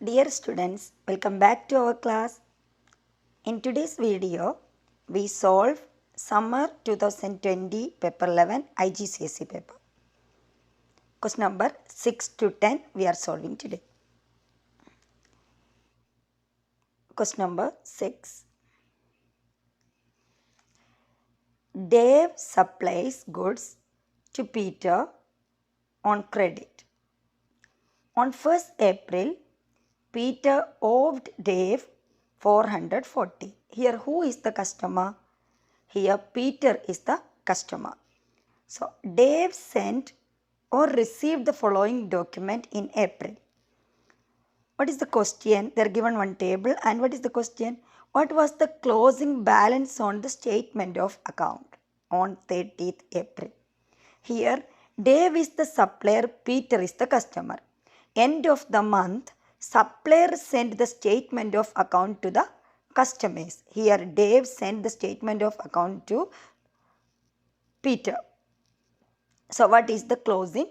Dear students, welcome back to our class. In today's video, we solve Summer 2020 Paper 11 IGCSE paper. Question number 6 to 10 we are solving today. Question number 6. Dave supplies goods to Peter on credit. On 1st April, Peter owed Dave 440. Here who is the customer? Here Peter is the customer. So Dave sent or received the following document in April. What is the question? They are given one table and what is the question? What was the closing balance on the statement of account on 30th April? Here Dave is the supplier, Peter is the customer. End of the month, supplier sent the statement of account to the customers. Here Dave sent the statement of account to Peter. So what is the closing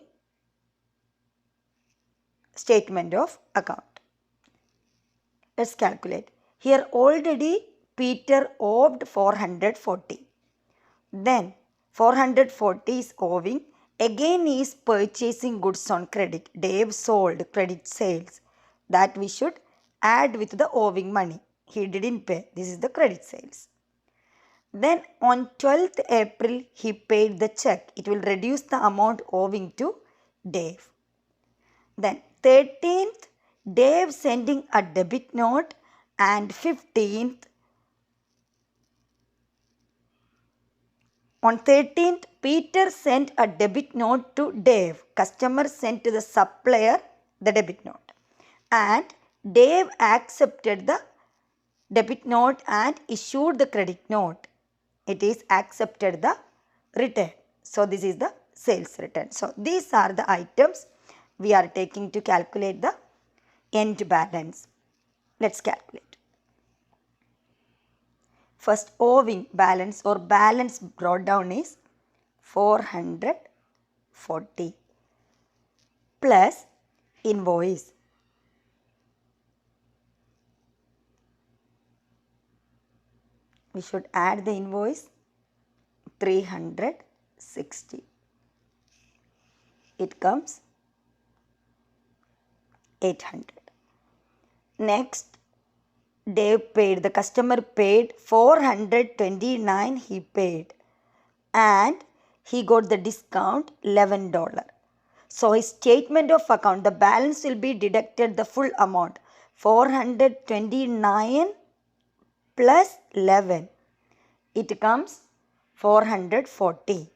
statement of account? Let's calculate. Here already Peter owed 440. Then 440 is owing. Again he is purchasing goods on credit. Dave sold, credit sales. That we should add with the owing money. He didn't pay. This is the credit sales. Then on 12th April he paid the check. It will reduce the amount owing to Dave. Then 13th Dave sending a debit note and 15th on 13th Peter sent a debit note to Dave. Customer sent to the supplier the debit note and Dave accepted the debit note and issued the credit note. It is accepted the return. So this is the sales return. So these are the items we are taking to calculate the end balance. Let's calculate. First owing balance or balance brought down is 440 plus invoice. We should add the invoice 360. It comes 800. Next, Dave paid, the customer paid 429 he paid and he got the discount $11. So his statement of account, the balance will be deducted the full amount 429 plus 11. It comes 440.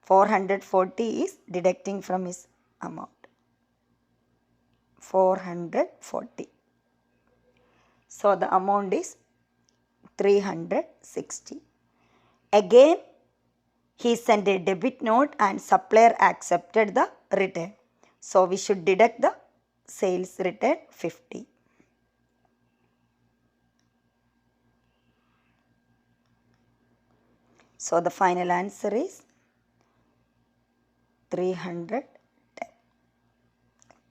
440 is deducting from his amount. 440. So the amount is 360. Again, he sent a debit note and supplier accepted the return. So we should deduct the sales return 50. So the final answer is 310.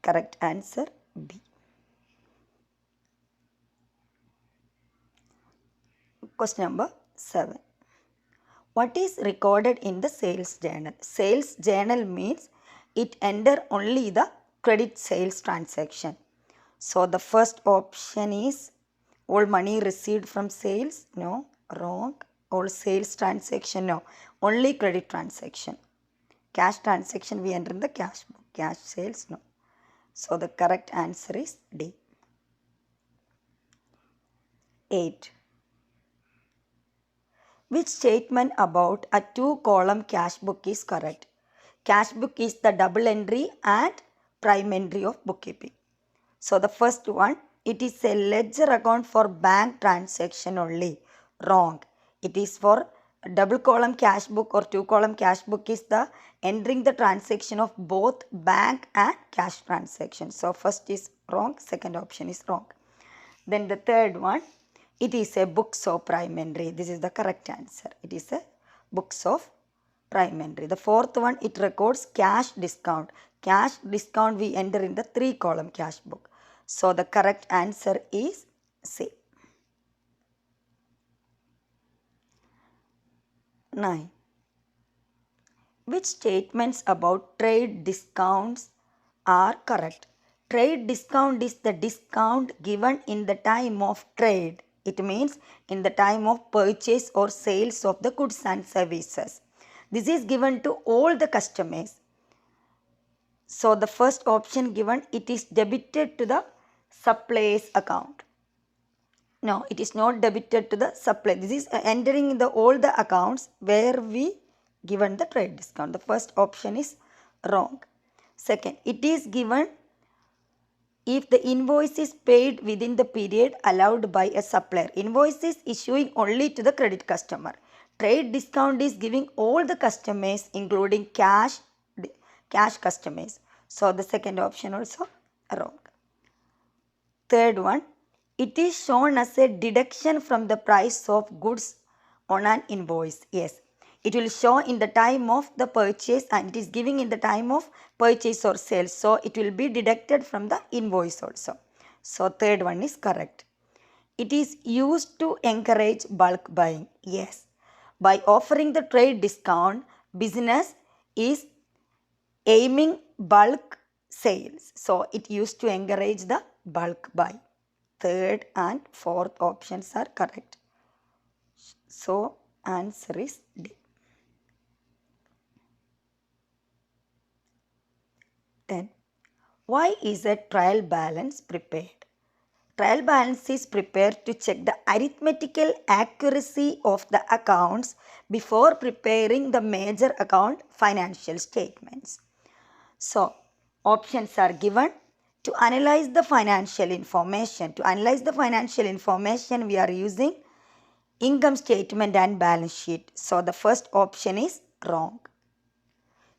Correct answer B. Question number 7. What is recorded in the sales journal? Sales journal means it enter only the credit sales transaction. So the first option is all money received from sales. No, wrong. All sales transaction. No, only credit transaction. Cash transaction we enter in the cash book. Cash sales. No. So the correct answer is D. 8. Which statement about a 2-column cash book is correct? Cash book is the double entry and prime entry of bookkeeping. So the first one, it is a ledger account for bank transaction only. Wrong. It is for a double column cash book or 2-column cash book is the entering the transaction of both bank and cash transaction. So first is wrong, second option is wrong. Then the third one, it is a books of prime entry. This is the correct answer. It is a books of prime entry. The fourth one, it records cash discount. Cash discount we enter in the 3-column cash book. So the correct answer is C. 9. Which statements about trade discounts are correct? Trade discount is the discount given in the time of trade. It means in the time of purchase or sales of the goods and services. This is given to all the customers. So the first option given, it is debited to the supplier's account. No, it is not debited to the supplier. This is entering in the all the accounts where we given the trade discount. The first option is wrong. Second, it is given if the invoice is paid within the period allowed by a supplier. Invoice is issuing only to the credit customer. Trade discount is giving all the customers including cash customers. So the second option also wrong. Third one, it is shown as a deduction from the price of goods on an invoice. Yes, it will show in the time of the purchase and it is giving in the time of purchase or sales. So it will be deducted from the invoice also. So third one is correct. It is used to encourage bulk buying. Yes, by offering the trade discount, business is aiming bulk sales. So it used to encourage the bulk buy. Third and fourth options are correct. So answer is D. 10. Why is a trial balance prepared? Trial balance is prepared to check the arithmetical accuracy of the accounts before preparing the major account financial statements. So, options are given to analyze the financial information. To analyze the financial information, we are using income statement and balance sheet. So, the first option is wrong.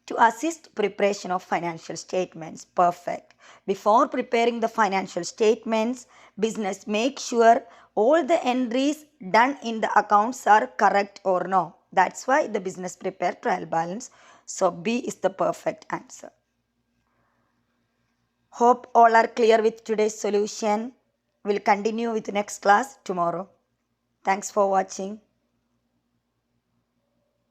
To assist preparation of financial statements, perfect. Before preparing the financial statements, business makes sure all the entries done in the accounts are correct or no. That's why the business prepare trial balance. So, B is the perfect answer. Hope all are clear with today's solution. We'll continue with the next class tomorrow. Thanks for watching.